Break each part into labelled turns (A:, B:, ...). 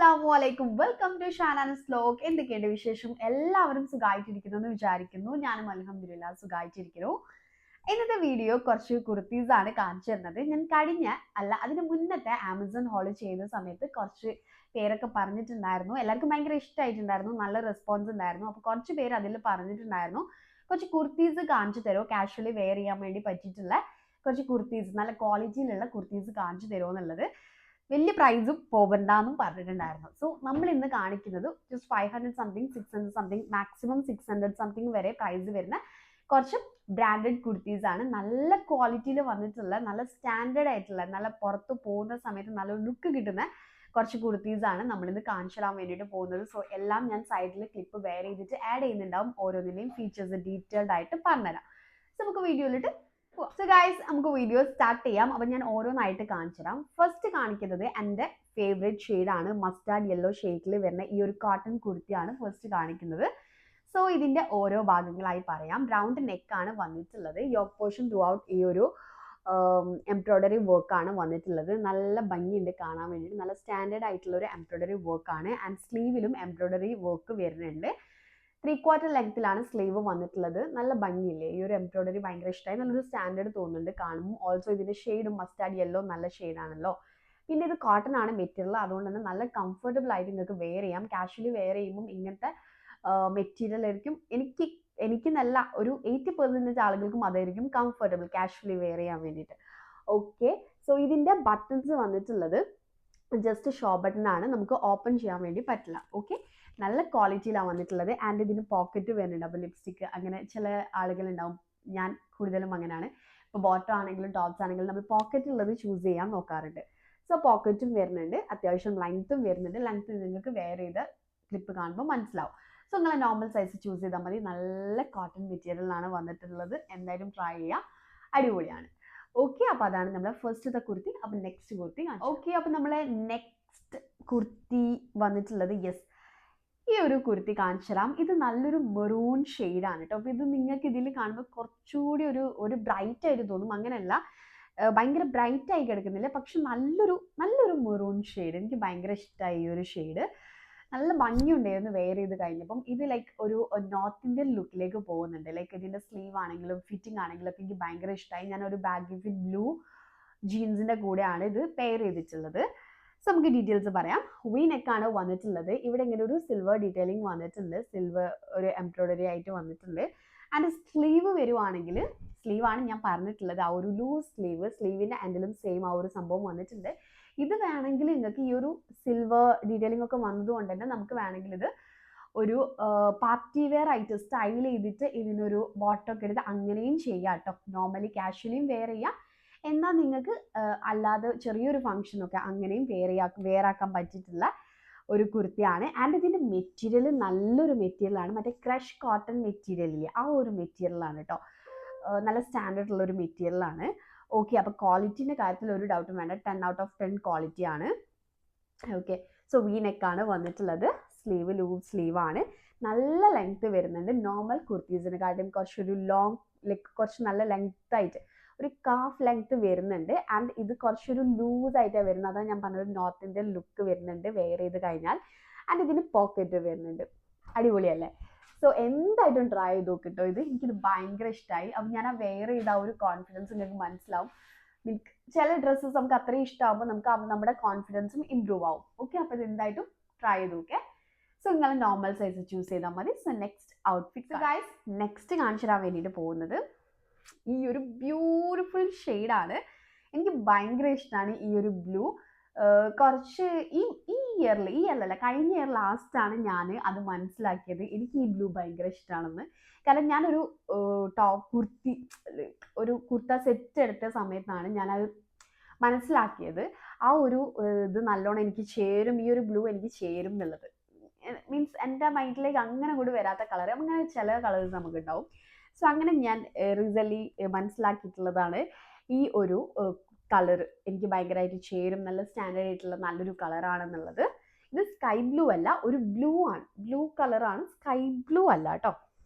A: അസ്സലാമുഅലൈക്കും welcome to Shanas vlog. എന്തൊക്കെയുണ്ട് വിശേഷം? എല്ലാവരും സുഖമായിട്ടിരിക്കുന്നു എന്ന് വിചാരിക്കുന്നു. ഞാനും അൽഹംദുലില്ലാഹ് സുഖമായിട്ടിരിക്കുന്നു. ഇന്നത്തെ വീഡിയോ കുറച്ച് കുർത്തീസ് ആണ് കാണിച്ചു തരുന്നത്. ഞാൻ അതിന് മുന്നത്തെ ആമസോൺ ഹോൾ ചെയ്ത സമയത്ത് കുറച്ച് പേരൊക്കെ പറഞ്ഞിട്ടുണ്ടായിരുന്നു. എല്ലാവർക്കും ഭയങ്കര ഇഷ്ടമായിട്ടുണ്ടായിരുന്നു, നല്ല റെസ്പോൺസ് ഉണ്ടായിരുന്നു. അപ്പോൾ കുറച്ച് പേര് അതിൽ പറഞ്ഞിട്ടുണ്ടായിരുന്നു കുറച്ച് കുർത്തീസ് കാണിച്ചു തരുമോ, കാഷ്വലി വെയർ ചെയ്യാൻ വേണ്ടി പറ്റിയിട്ടുള്ള കുറച്ച് കുർത്തീസ്, നല്ല ക്വാളിറ്റിയിലുള്ള കുർത്തീസ് കാണിച്ചു തരുമോ എന്നുള്ളത്. വലിയ പ്രൈസും പോകണ്ടെന്നും പറഞ്ഞിട്ടുണ്ടായിരുന്നു. സോ നമ്മൾ ഇന്ന് കാണിക്കുന്നത് just 500 something, 600 something, maximum 600 something വരെ പ്രൈസ് വരുന്ന കുറച്ച് ബ്രാൻഡഡ് കുർത്തീസ് ആണ്. നല്ല ക്വാളിറ്റിയിൽ വന്നിട്ടുള്ള, നല്ല സ്റ്റാൻഡേർഡ് ആയിട്ടുള്ള, നല്ല പുറത്ത് പോകുന്ന സമയത്ത് നല്ല ലുക്ക് കിട്ടുന്ന കുറച്ച് കുർത്തീസ് ആണ് നമ്മളിന്ന് കാണിച്ചു തരാൻ വേണ്ടിയിട്ട് പോകുന്നത്. സോ എല്ലാം ഞാൻ സൈഡിൽ ക്ലിപ്പ് വെയർ ചെയ്തിട്ട് ആഡ് ചെയ്യുന്നുണ്ടാവും. ഓരോന്നിൻ്റെയും ഫീച്ചേഴ്സ് ഡീറ്റെയിൽഡ് ആയിട്ട് പറഞ്ഞുതരാം. സോ നമുക്ക് വീഡിയോയിലിട്ട് സോ ഗൈസ്, നമുക്ക് വീഡിയോ സ്റ്റാർട്ട് ചെയ്യാം. അപ്പം ഞാൻ ഓരോന്നായിട്ട് കാണിച്ചു തരാം. ഫസ്റ്റ് കാണിക്കുന്നത് എൻ്റെ ഫേവറേറ്റ് ഷെയ്ഡാണ്. മസ്റ്റാർഡ് യെല്ലോ ഷെയ്ഡിൽ വരുന്ന ഈ ഒരു കോട്ടൺ കുർത്തിയാണ് ഫസ്റ്റ് കാണിക്കുന്നത്. സോ ഇതിൻ്റെ ഓരോ ഭാഗങ്ങളായി പറയാം. റൗണ്ട് നെക്കാണ് വന്നിട്ടുള്ളത്. യോക്ക് പോർഷൻ ത്രൂ ഔട്ട് ഈ ഒരു എംബ്രോയ്ഡറി വർക്കാണ് വന്നിട്ടുള്ളത്. നല്ല ഭംഗിയുണ്ട് കാണാൻ വേണ്ടിയിട്ട്. നല്ല സ്റ്റാൻഡേർഡ് ആയിട്ടുള്ള ഒരു എംബ്രോയ്ഡറി വർക്കാണ്. ആൻഡ് സ്ലീവിലും എംബ്രോയ്ഡറി വർക്ക് വരുന്നുണ്ട്. 3/4 ലെങ്ത്തിലാണ് സ്ലീവ് വന്നിട്ടുള്ളത്. നല്ല ഭംഗിയില്ലേ? ഈ ഒരു എംബ്രോയ്ഡറി ഭയങ്കര ഇഷ്ടമായി. നല്ലൊരു സ്റ്റാൻഡേർഡ് തോന്നുന്നുണ്ട് കാണുമ്പോൾ. ഓൾസോ ഇതിൻ്റെ ഷെയ്ഡും മസ്റ്റാർഡ് യെല്ലോ നല്ല ഷെയ്ഡാണല്ലോ. പിന്നെ ഇത് കോട്ടൺ ആണ് മെറ്റീരിയൽ, അതുകൊണ്ട് തന്നെ നല്ല കംഫർട്ടബിൾ ആയിട്ട് നിങ്ങൾക്ക് വെയർ ചെയ്യാം. കാഷ്വലി വെയർ ചെയ്യുമ്പോൾ ഇങ്ങനത്തെ മെറ്റീരിയൽ ആയിരിക്കും എനിക്ക് നല്ല ഒരു 80% ആളുകൾക്കും അതായിരിക്കും കംഫർട്ടബിൾ കാഷ്വലി വെയർ ചെയ്യാൻ വേണ്ടിയിട്ട്. ഓക്കെ, സോ ഇതിൻ്റെ ബട്ടൺസ് വന്നിട്ടുള്ളത് ജസ്റ്റ് ഷോ ബട്ടൺ ആണ്, നമുക്ക് ഓപ്പൺ ചെയ്യാൻ വേണ്ടി പറ്റില്ല. ഓക്കെ, നല്ല ക്വാളിറ്റിയിലാണ് വന്നിട്ടുള്ളത്. ആൻഡ് ഇതിന് പോക്കറ്റ് വരുന്നുണ്ട്. അപ്പോൾ ലിപ്സ്റ്റിക്ക് അങ്ങനെ ചില ആളുകളുണ്ടാവും, ഞാൻ കൂടുതലും അങ്ങനെയാണ്. ഇപ്പോൾ ബോട്ടം ആണെങ്കിലും ടോപ്സ് ആണെങ്കിലും നമ്മൾ പോക്കറ്റ് ഉള്ളത് ചൂസ് ചെയ്യാൻ നോക്കാറുണ്ട്. സോ പോക്കറ്റും വരുന്നുണ്ട്, അത്യാവശ്യം ലെങ്ത്തും വരുന്നുണ്ട്. ലെങ്ത്ത് നിങ്ങൾക്ക് വെയർ ചെയ്ത് ക്ലിപ്പ് കാണുമ്പോൾ മനസ്സിലാവും. സോ നിങ്ങൾ നോർമൽ സൈസ് ചൂസ് ചെയ്താൽ മതി. നല്ല കോട്ടൺ മെറ്റീരിയലാണ് വന്നിട്ടുള്ളത്. എന്തായാലും ട്രൈ ചെയ്യുക, അടിപൊളിയാണ്. ഓക്കെ, അപ്പോൾ അതാണ് നമ്മുടെ ഫസ്റ്റത്തെ കുർത്തി. അപ്പോൾ നെക്സ്റ്റ് കുർത്തി. ഓക്കെ, അപ്പോൾ നമ്മളെ നെക്സ്റ്റ് കുർത്തി വന്നിട്ടുള്ളത് ഈ ഒരു കുർത്തി കാണിച്ചു തരാം. ഇത് നല്ലൊരു മെറൂൺ ഷെയ്ഡാണ് കേട്ടോ. അപ്പോൾ ഇത് നിങ്ങൾക്ക് ഇതിൽ കാണുമ്പോൾ കുറച്ചുകൂടി ഒരു ബ്രൈറ്റ് ആയിട്ട് തോന്നും. അങ്ങനെയല്ല, ഭയങ്കര ബ്രൈറ്റ് ആയി കിടക്കുന്നില്ല, പക്ഷെ നല്ലൊരു മെറൂൺ ഷെയ്ഡ്. എനിക്ക് ഭയങ്കര ഇഷ്ടമായി ഈ ഒരു ഷെയ്ഡ്. നല്ല ഭംഗിയുണ്ടായിരുന്നു വെയർ ചെയ്ത് കഴിഞ്ഞപ്പം. ഇത് ലൈക്ക് ഒരു നോർത്ത് ഇന്ത്യൻ ലുക്കിലേക്ക് പോകുന്നുണ്ട്. ലൈക്ക് ഇതിൻ്റെ സ്ലീവ് ആണെങ്കിലും ഫിറ്റിംഗ് ആണെങ്കിലും ഒക്കെ എനിക്ക് ഭയങ്കര ഇഷ്ടമായി. ഞാനൊരു ബാഗി ഫിറ്റ് ബ്ലൂ ജീൻസിൻ്റെ കൂടെയാണ് ഇത് പെയർ ചെയ്തിട്ടുള്ളത്. സോ നമുക്ക് ഡീറ്റെയിൽസ് പറയാം. വി നെക്കാണ് വന്നിട്ടുള്ളത്. ഇവിടെ ഇങ്ങനെ ഒരു സിൽവർ ഡീറ്റെയിലിംഗ് വന്നിട്ടുണ്ട്. സിൽവർ ഒരു എംബ്രോയ്ഡറി ആയിട്ട് വന്നിട്ടുണ്ട്. ആൻഡ് സ്ലീവ് വരുവാണെങ്കിൽ, സ്ലീവാണ് ഞാൻ പറഞ്ഞിട്ടുള്ളത്, ആ ഒരു ലൂസ് സ്ലീവിൻ്റെ എൻഡിലും സെയിം ആ ഒരു സംഭവം വന്നിട്ടുണ്ട്. ഇത് വേണമെങ്കിൽ നിങ്ങൾക്ക് ഈ ഒരു സിൽവർ ഡീറ്റെയിലിംഗ് ഒക്കെ വന്നതുകൊണ്ട് തന്നെ നമുക്ക് വേണമെങ്കിൽ ഇത് ഒരു പാർട്ടി വെയർ ആയിട്ട് സ്റ്റൈൽ ചെയ്തിട്ട് ഇതിനൊരു ബോട്ടമൊക്കെ എടുത്ത് അങ്ങനെയും ചെയ്യാം കേട്ടോ. നോർമലി കാഷ്വലിയും വെയർ ചെയ്യാം. എന്നാൽ നിങ്ങൾക്ക് അല്ലാതെ ചെറിയൊരു ഫംഗ്ഷനൊക്കെ അങ്ങനെയും വെയർ ആക്കാൻ പറ്റിയിട്ടുള്ള ഒരു കുർത്തിയാണ്. ആൻഡ് ഇതിൻ്റെ മെറ്റീരിയൽ നല്ലൊരു മെറ്റീരിയലാണ്. മറ്റേ ക്രഷ് കോട്ടൺ മെറ്റീരിയലില്ലേ, ആ ഒരു മെറ്റീരിയലാണ് കേട്ടോ. നല്ല സ്റ്റാൻഡേർഡ് ഉള്ളൊരു മെറ്റീരിയലാണ്. ഓക്കെ, അപ്പോൾ ക്വാളിറ്റീൻ്റെ കാര്യത്തിൽ ഒരു ഡൗട്ടും വേണ്ട. 10 out of 10 ക്വാളിറ്റിയാണ്. ഓക്കെ, സോ വി നെക്കാണ് വന്നിട്ടുള്ളത്. സ്ലീവ് ലൂസ് സ്ലീവാണ്. നല്ല ലെങ്ത്ത് വരുന്നുണ്ട്. നോർമൽ കുർത്തീസിനെക്കാട്ടും കുറച്ചൊരു ലോങ്, ലൈക്ക് കുറച്ച് നല്ല ലെങ്ത്തായിട്ട് ഒരു കാഫ് ലെങ്ത്ത് വരുന്നുണ്ട്. ആൻഡ് ഇത് കുറച്ചൊരു ലൂസായിട്ടാണ് വരുന്നത്. അതാണ് ഞാൻ പറഞ്ഞത്, നോർത്ത് ഇന്ത്യൻ ലുക്ക് വരുന്നുണ്ട് വെയർ ചെയ്ത് കഴിഞ്ഞാൽ. ആൻഡ് ഇതിന് പോക്കറ്റ് വരുന്നുണ്ട്. അടിപൊളിയല്ലേ? സോ എന്തായിട്ടും ട്രൈ ചെയ്ത് നോക്കിട്ടോ. എനിക്കിത് ഭയങ്കര ഇഷ്ടമായി. അപ്പം ഞാൻ ആ വെയർ ചെയ്ത ആ ഒരു കോൺഫിഡൻസ് നിങ്ങൾക്ക് മനസ്സിലാവും. ചില ഡ്രസ്സസ് നമുക്ക് അത്രയും ഇഷ്ടമാകുമ്പോൾ നമുക്ക് നമ്മുടെ കോൺഫിഡൻസും ഇമ്പ്രൂവ് ആവും. ഓക്കെ, അപ്പോൾ ഇത് എന്തായിട്ടും ട്രൈ ചെയ്ത് നോക്കേ. സോ നിങ്ങൾ നോർമൽ സൈസ് ചൂസ് ചെയ്താൽ മതി. So next outfit guys, next കാണിച്ചു തരാൻ വേണ്ടിയിട്ട് പോകുന്നത് ഈ ഒരു ബ്യൂട്ടിഫുൾ ഷെയ്ഡാണ്. എനിക്ക് ഭയങ്കര ഇഷ്ടമാണ് ഈ ഒരു ബ്ലൂ. കുറച്ച് ഈ ഇയറിലല്ല, കഴിഞ്ഞ ഇയർ ലാസ്റ്റാണ് ഞാൻ അത് മനസ്സിലാക്കിയത്. എനിക്ക് ഈ ബ്ലൂ ഭയങ്കര ഇഷ്ടമാണെന്ന്. കാരണം ഞാനൊരു കുർത്ത സെറ്റ് എടുത്ത സമയത്താണ് ഞാനത് മനസ്സിലാക്കിയത്. ആ ഒരു ഇത് നല്ലോണം എനിക്ക് ചേരും, ഈ ഒരു ബ്ലൂ എനിക്ക് ചേരും എന്നുള്ളത്. മീൻസ് എൻ്റെ മൈൻഡിലേക്ക് അങ്ങനെ കൂടി വരാത്ത കളർ, അങ്ങനെ ചില കളേഴ്സ് നമുക്ക് ഉണ്ടാവും. സോ അങ്ങനെ ഞാൻ റീസെൻ്റ്ലി മനസ്സിലാക്കിയിട്ടുള്ളതാണ് ഈ ഒരു കളർ എനിക്ക് ഭയങ്കരമായിട്ട് ചേരും, നല്ല സ്റ്റാൻഡേർഡ് ആയിട്ടുള്ള നല്ലൊരു കളറാണെന്നുള്ളത്. ഇത് സ്കൈ ബ്ലൂ അല്ല, ഒരു ബ്ലൂ ആണ്, ബ്ലൂ കളറാണ്, സ്കൈ ബ്ലൂ അല്ല കേട്ടോ.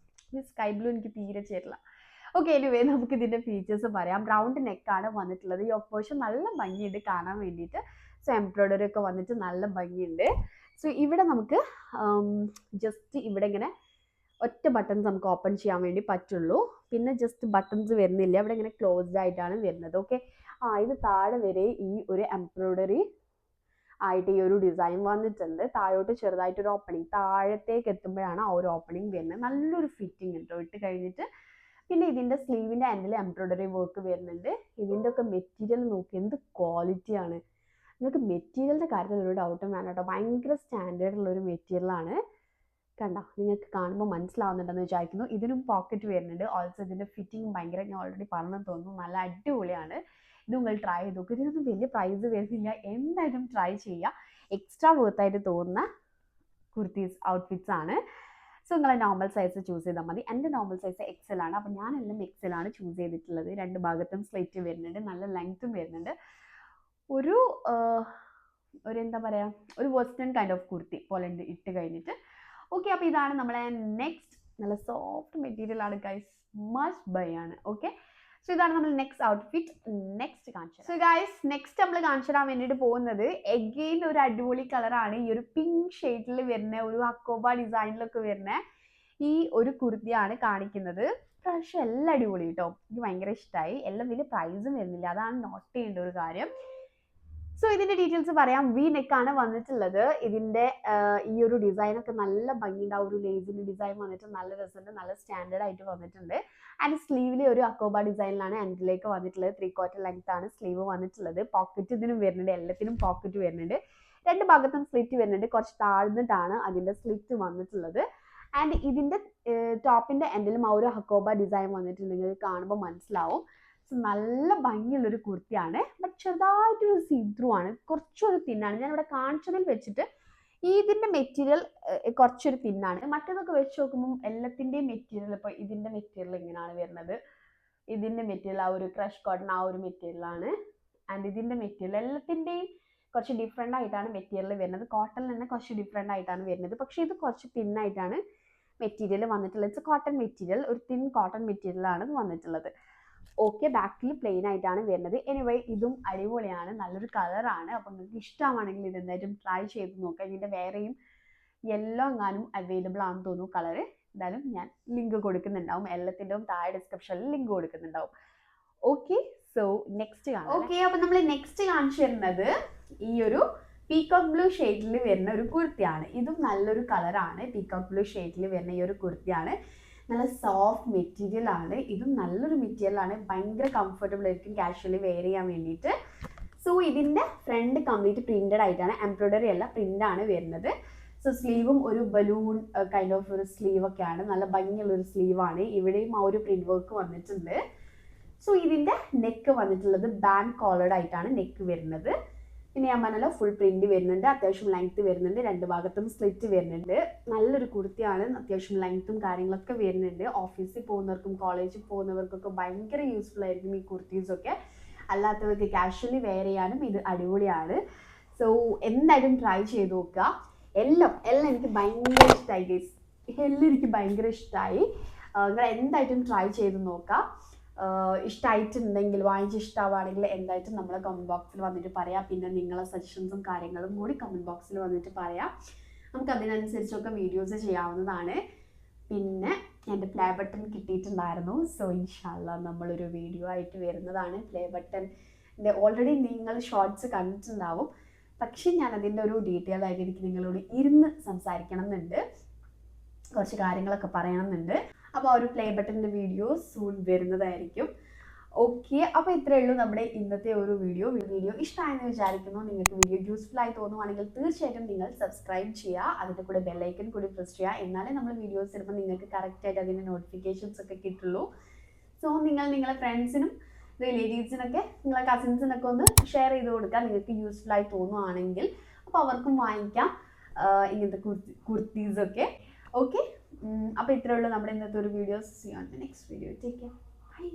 A: ഈ സ്കൈ ബ്ലൂ എനിക്ക് തീരെ ചേരില്ല. ഓക്കെ, എനിവേ നമുക്ക് ഇതിൻ്റെ ഫീച്ചേഴ്സ് പറയാം. റൗണ്ട് നെക്കാണ് വന്നിട്ടുള്ളത്. ഈ ഓപ്പോഷൻ നല്ല ഭംഗിയുണ്ട് കാണാൻ വേണ്ടിയിട്ട്. സോ എംബ്രോയ്ഡറി ഒക്കെ വന്നിട്ട് നല്ല ഭംഗിയുണ്ട്. സോ ഇവിടെ നമുക്ക് ജസ്റ്റ് ഇവിടെ ഇങ്ങനെ ഒറ്റ ബട്ടൺസ് നമുക്ക് ഓപ്പൺ ചെയ്യാൻ വേണ്ടി പറ്റുള്ളൂ. പിന്നെ ജസ്റ്റ് ബട്ടൺസ് വരുന്നില്ല, ഇവിടെ ഇങ്ങനെ ക്ലോസ്ഡ് ആയിട്ടാണ് വരുന്നത്. ഓക്കെ, ഇത് താഴെ വരെ ഈ ഒരു എംബ്രോയ്ഡറി ആയിട്ട് ഈ ഒരു ഡിസൈൻ വന്നിട്ടുണ്ട്. താഴോട്ട് ചെറുതായിട്ടൊരു ഓപ്പണിങ്, താഴത്തേക്ക് എത്തുമ്പോഴാണ് ആ ഒരു ഓപ്പണിങ് വരുന്നത്. നല്ലൊരു ഫിറ്റിംഗ് ഉണ്ട് ഇട്ട് കഴിഞ്ഞിട്ട്. പിന്നെ ഇതിൻ്റെ സ്ലീവിൻ്റെ എൻഡിൽ എംബ്രോയ്ഡറി വർക്ക് വരുന്നുണ്ട്. ഇതിൻ്റെ ഒക്കെ മെറ്റീരിയൽ നോക്കി എന്ത് ക്വാളിറ്റിയാണ്. നിങ്ങൾക്ക് മെറ്റീരിയലിൻ്റെ കാര്യത്തിൽ ഒരു ഡൗട്ടും വേണം കേട്ടോ. ഭയങ്കര സ്റ്റാൻഡേർഡ് ഉള്ളൊരു മെറ്റീരിയലാണ്. കണ്ടോ, നിങ്ങൾക്ക് കാണുമ്പോൾ മനസ്സിലാവുന്നുണ്ടെന്ന് വിചാരിക്കുന്നു. ഇതിനും പോക്കറ്റ് വരുന്നുണ്ട്. ഓൾസോ ഇതിൻ്റെ ഫിറ്റിംഗ് ഭയങ്കര, ഞാൻ ഓൾറെഡി പറഞ്ഞെന്ന് തോന്നുന്നു, നല്ല അടിപൊളിയാണ്. ഇത് നിങ്ങൾ ട്രൈ ചെയ്ത് നോക്കുക. ഇതിനൊന്നും വലിയ പ്രൈസ് വരുന്നില്ല, എന്തായാലും ട്രൈ ചെയ്യുക. എക്സ്ട്രാ വർത്തായിട്ട് തോന്നുന്ന കുർത്തീസ് ഔട്ട്ഫിറ്റ്സ് ആണ്. സോ നിങ്ങൾ നോർമൽ സൈസ് ചൂസ് ചെയ്താൽ മതി. എൻ്റെ നോർമൽ സൈസ് എക്സൽ ആണ്. അപ്പോൾ ഞാനെല്ലാം എക്സൽ ആണ് ചൂസ് ചെയ്തിട്ടുള്ളത്. രണ്ട് ഭാഗത്തും സ്ലിറ്റ് വരുന്നുണ്ട്, നല്ല ലെങ്ത്തും വരുന്നുണ്ട്. ഒരു എന്താ പറയുക, ഒരു വെസ്റ്റേൺ കൈൻഡ് ഓഫ് കുർത്തി പോലെ ഉണ്ട് ഇട്ട് കഴിഞ്ഞിട്ട്. ഓക്കെ, അപ്പോൾ ഇതാണ് നമ്മളെ നെക്സ്റ്റ്. നല്ല സോഫ്റ്റ് മെറ്റീരിയൽ ആണ് ഗൈസ്, മസ്റ്റ് ബൈ ആണ്. ഓക്കെ, സോ ഇതാണ് നമ്മൾ നെക്സ്റ്റ് ഔട്ട്ഫിറ്റ്. നെക്സ്റ്റ് കാണിച്ചു. സോ ഗൈസ്, നെക്സ്റ്റ് നമ്മൾ കാണിച്ചു തരാൻ വേണ്ടിയിട്ട് പോകുന്നത് എഗെയിൻ ഒരു അടിപൊളി കളറാണ്. ഈ ഒരു പിങ്ക് ഷെയ്ഡിൽ വരുന്ന, ഒരു അക്കോബ ഡിസൈനിലൊക്കെ വരുന്ന ഈ ഒരു കുർത്തിയാണ് കാണിക്കുന്നത്. പക്ഷെ എല്ലാം അടിപൊളി കേട്ടോ, എനിക്ക് ഭയങ്കര ഇഷ്ടമായി. എല്ലാം വലിയ പ്രൈസും വരുന്നില്ല, അതാണ് നോട്ട് ചെയ്യേണ്ട ഒരു കാര്യം. സോ ഇതിന്റെ ഡീറ്റെയിൽസ് പറയാം. വി നെക്കാണ് വന്നിട്ടുള്ളത്. ഇതിന്റെ ഈ ഒരു ഡിസൈനൊക്കെ നല്ല ഭംഗിയുണ്ട്. ആ ഒരു ലേസിന്റെ ഡിസൈൻ വന്നിട്ട് നല്ല രസമുണ്ട്, നല്ല സ്റ്റാൻഡേർഡ് ആയിട്ട് വന്നിട്ടുണ്ട്. ആൻഡ് സ്ലീവിൽ ഒരു അക്കോബ ഡിസൈനിലാണ് എൻഡിലേക്ക് വന്നിട്ടുള്ളത്. 3/4 ലെങ്ത് ആണ് സ്ലീവ് വന്നിട്ടുള്ളത്. പോക്കറ്റ് ഇതിനും വരുന്നുണ്ട്, എല്ലാത്തിനും പോക്കറ്റ് വരുന്നുണ്ട്. രണ്ട് ഭാഗത്തും സ്ലിറ്റ് വരുന്നുണ്ട്. കുറച്ച് താഴ്ന്നിട്ടാണ് അതിന്റെ സ്ലിറ്റ് വന്നിട്ടുള്ളത്. ആൻഡ് ഇതിന്റെ ടോപ്പിന്റെ എൻഡിലും ആ ഒരു അക്കോബ ഡിസൈൻ വന്നിട്ടുണ്ട്, നിങ്ങൾക്ക് കാണുമ്പോൾ മനസ്സിലാവും. നല്ല ഭംഗിയുള്ളൊരു കുർത്തിയാണ്. ബട്ട് ചെറുതായിട്ടൊരു സീ-ത്രൂ ആണ്, കുറച്ചൊരു തിന്നാണ്. ഞാനിവിടെ കാണിച്ചതിൽ വെച്ചിട്ട് ഇതിൻ്റെ മെറ്റീരിയൽ കുറച്ചൊരു തിന്നാണ്. മറ്റേതൊക്കെ വെച്ച് നോക്കുമ്പോൾ എല്ലാത്തിൻ്റെയും മെറ്റീരിയൽ, ഇപ്പോൾ ഇതിൻ്റെ മെറ്റീരിയൽ ഇങ്ങനെയാണ് വരുന്നത്. ഇതിൻ്റെ മെറ്റീരിയൽ ആ ഒരു ക്രഷ് കോട്ടൺ ആ ഒരു മെറ്റീരിയലാണ്. ആൻഡ് ഇതിൻ്റെ മെറ്റീരിയൽ എല്ലാത്തിൻ്റെയും കുറച്ച് ഡിഫറെൻ്റ് ആയിട്ടാണ് മെറ്റീരിയൽ വരുന്നത്. കോട്ടണിൽ തന്നെ കുറച്ച് ഡിഫറെൻ്റ് ആയിട്ടാണ് വരുന്നത്. പക്ഷേ ഇത് കുറച്ച് തിന്നായിട്ടാണ് മെറ്റീരിയൽ വന്നിട്ടുള്ളത്. ഇറ്റ്സ് കോട്ടൺ മെറ്റീരിയൽ, ഒരു തിൻ കോട്ടൺ മെറ്റീരിയലാണ് ഇത് വന്നിട്ടുള്ളത്. ഓക്കെ, ബാക്കിൽ പ്ലെയിൻ ആയിട്ടാണ് വരുന്നത്. എനിവേ ഇതും അടിപൊളിയാണ്, നല്ലൊരു കളറാണ്. അപ്പം നിങ്ങൾക്ക് ഇഷ്ടമാണെങ്കിൽ ഇത് എന്തായാലും ട്രൈ ചെയ്ത് നോക്കാം. ഇതിൻ്റെ വേറെയും യെല്ലോ എങ്ങാനും അവൈലബിൾ ആണെന്ന് തോന്നുന്നു കളറ്. എന്തായാലും ഞാൻ ലിങ്ക് കൊടുക്കുന്നുണ്ടാവും, എല്ലാത്തിൻ്റെയും താഴെ ഡിസ്ക്രിപ്ഷനിൽ ലിങ്ക് കൊടുക്കുന്നുണ്ടാവും. ഓക്കെ, സോ നെക്സ്റ്റ് കാണാം. ഓക്കെ, അപ്പം നമ്മൾ നെക്സ്റ്റ് കാണിച്ചു തരുന്നത് ഈ ഒരു പീകോക്ക് ബ്ലൂ ഷെയ്ഡിൽ വരുന്ന ഒരു കുർത്തിയാണ്. ഇതും നല്ലൊരു കളറാണ്. പീകോക്ക് ബ്ലൂ ഷെയ്ഡിൽ വരുന്ന ഈ ഒരു കുർത്തിയാണ്. നല്ല സോഫ്റ്റ് മെറ്റീരിയൽ ആണ്. ഇതും നല്ലൊരു മെറ്റീരിയൽ ആണ്, ഭയങ്കര കംഫർട്ടബിൾ ആയിരിക്കും കാഷ്വലി വെയർ ചെയ്യാൻ വേണ്ടിയിട്ട്. സോ ഇതിൻ്റെ ഫ്രണ്ട് കംപ്ലീറ്റ് പ്രിന്റഡ് ആയിട്ടാണ്, എംബ്രോയ്ഡറി അല്ല, പ്രിന്റ് ആണ് വരുന്നത്. സോ സ്ലീവും ഒരു ബലൂൺ കൈൻഡ് ഓഫ് ഒരു സ്ലീവ് ഒക്കെയാണ്, നല്ല ഭംഗിയുള്ളൊരു സ്ലീവാണ്. ഇവിടെയും ആ ഒരു പ്രിന്റ് വർക്ക് വന്നിട്ടുണ്ട്. സോ ഇതിൻ്റെ നെക്ക് വന്നിട്ടുള്ളത് ബാൻഡ് കോളേഡ് ആയിട്ടാണ് നെക്ക് വരുന്നത്. പിന്നെ ഞാൻ പറഞ്ഞല്ലോ ഫുൾ പ്രിന്റ് വരുന്നുണ്ട്, അത്യാവശ്യം ലെങ്ത് വരുന്നുണ്ട്, രണ്ട് ഭാഗത്തും സ്ലിറ്റ് വരുന്നുണ്ട്. നല്ലൊരു കുർത്തിയാണ്, അത്യാവശ്യം ലെങ്ത്തും കാര്യങ്ങളൊക്കെ വരുന്നുണ്ട്. ഓഫീസിൽ പോകുന്നവർക്കും കോളേജിൽ പോകുന്നവർക്കൊക്കെ ഭയങ്കര യൂസ്ഫുൾ ആയിരിക്കും ഈ കുർത്തീസൊക്കെ. അല്ലാത്തവർക്ക് കാഷ്വലി വെയർ ചെയ്യാനും ഇത് അടിപൊളിയാണ്. സോ എന്തായാലും ട്രൈ ചെയ്ത് നോക്കുക. എല്ലാം എനിക്ക് ഭയങ്കര ഇഷ്ടമായി ഗൈസ്, എല്ലാം എനിക്ക് ഭയങ്കര ഇഷ്ടമായി. നിങ്ങൾ എന്തായിട്ടും ട്രൈ ചെയ്ത് നോക്കാം. ഇഷ്ടമായിട്ടുണ്ടെങ്കിൽ, വാങ്ങിച്ച് ഇഷ്ടമാവുകയാണെങ്കിൽ എന്തായിട്ടും നമ്മളെ കമൻറ്റ് ബോക്സിൽ വന്നിട്ട് പറയാം. പിന്നെ നിങ്ങളെ സജഷൻസും കാര്യങ്ങളും കൂടി കമൻറ്റ് ബോക്സിൽ വന്നിട്ട് പറയാം. നമുക്ക് അതിനനുസരിച്ചൊക്കെ വീഡിയോസ് ചെയ്യാവുന്നതാണ്. പിന്നെ എൻ്റെ പ്ലേ ബട്ടൺ കിട്ടിയിട്ടുണ്ടായിരുന്നു. സോ ഇൻഷാല്ലാ നമ്മളൊരു വീഡിയോ ആയിട്ട് വരുന്നതാണ്. പ്ലേ ബട്ടൻ്റെ ഓൾറെഡി നിങ്ങൾ ഷോർട്സ് കണ്ടിട്ടുണ്ടാവും. പക്ഷെ ഞാനതിൻ്റെ ഒരു ഡീറ്റെയിൽ ആയിട്ട് എനിക്ക് നിങ്ങളോട് ഇരുന്ന് സംസാരിക്കണം എന്നുണ്ട്, കുറച്ച് കാര്യങ്ങളൊക്കെ പറയണം എന്നുണ്ട്. അപ്പോൾ ആ ഒരു പ്ലേ ബട്ടൻ്റെ വീഡിയോ സൂൺ വരുന്നതായിരിക്കും. ഓക്കെ, അപ്പോൾ ഇത്രയേ ഉള്ളൂ നമ്മുടെ ഇന്നത്തെ ഒരു വീഡിയോ ഇഷ്ടമായെന്ന് വിചാരിക്കുന്നു. നിങ്ങൾക്ക് വീഡിയോ യൂസ്ഫുൾ ആയി തോന്നുവാണെങ്കിൽ തീർച്ചയായിട്ടും നിങ്ങൾ സബ്സ്ക്രൈബ് ചെയ്യുക, അതിൻ്റെ കൂടെ ബെല്ലൈക്കൺ കൂടി പ്രസ് ചെയ്യുക. എന്നാലേ നമ്മൾ വീഡിയോസ് ഇടുമ്പോൾ നിങ്ങൾക്ക് കറക്റ്റായിട്ട് അതിൻ്റെ നോട്ടിഫിക്കേഷൻസ് ഒക്കെ കിട്ടുള്ളൂ. സോ നിങ്ങളെ ഫ്രണ്ട്സിനും റിലേറ്റീവ്സിനൊക്കെ നിങ്ങളെ കസിൻസിനൊക്കെ ഒന്ന് ഷെയർ ചെയ്ത് കൊടുക്കുക, നിങ്ങൾക്ക് യൂസ്ഫുൾ ആയി തോന്നുവാണെങ്കിൽ. അപ്പോൾ അവർക്കും വാങ്ങിക്കാം ഇങ്ങനത്തെ കുർത്തീസൊക്കെ. ഓക്കെ, അപ്പോൾ ഇത്രയേ ഉള്ളൂ നമ്മുടെ ഇന്നത്തെ ഒരു video. See you on the next video. Take care, by.